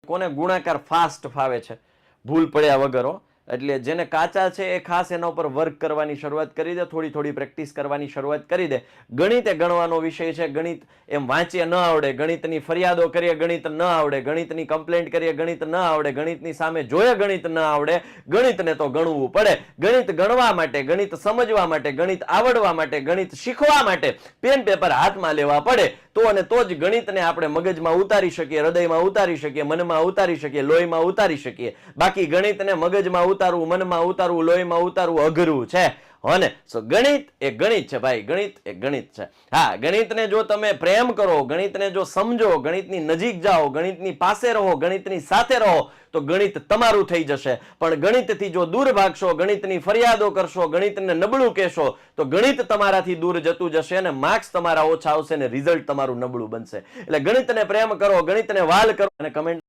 કોને ગુણાકાર ફાસ્ટ ફાવે છે, ભૂલ પડ્યા વગર. એટલે જેને કાચા છે એ ખાસ એના ઉપર વર્ક કરવાની શરૂઆત કરી દે, થોડી થોડી પ્રેક્ટિસ કરવાની શરૂઆત કરી દે. ગણિત એ ગણવાનો વિષય છે. ગણિત એમ વાંચીએ ન આવડે, ગણિતની ફરિયાદો કરીએ ગણિત ન આવડે, ગણિતની કમ્પ્લેન્ટ કરીએ ગણિત ન આવડે, ગણિતની સામે જોઈએ ગણિત ન આવડે. ગણિતને તો ગણવું પડે. ગણિત ગણવા માટે, ગણિત સમજવા માટે, ગણિત આવડવા માટે, ગણિત શીખવા માટે પેન પેપર હાથમાં લેવા પડે. તો અને તો જ ગણિતને આપણે મગજમાં ઉતારી શકીએ, હૃદયમાં ઉતારી શકીએ, મનમાં ઉતારી શકીએ, લોહીમાં ઉતારી શકીએ. બાકી ગણિતને મગજમાં ઉતારવું, મનમાં ઉતારવું, લોહીમાં ઉતારવું અઘરું છે. અને ગણિત એ ગણિત છે ભાઈ, ગણિત એ ગણિત છે. હા, ગણિતને જો તમે પ્રેમ કરો, ગણિતને જો સમજો, ગણિતની નજીક જાઓ, ગણિતની પાસે રહો, ગણિતની સાથે રહો, તો ગણિત તમારું થઈ જશે. પણ ગણિતથી જો દૂર ભાગશો, ગણિતની ફરિયાદો કરશો, ગણિતને નબળું કહેશો, તો ગણિત તમારાથી દૂર જતું જશે અને માર્ક્સ તમારા ઓછા આવશે અને રિઝલ્ટ તમારું નબળું બનશે. એટલે ગણિતને પ્રેમ કરો, ગણિતને વાલ કરો અને કમેન્ટ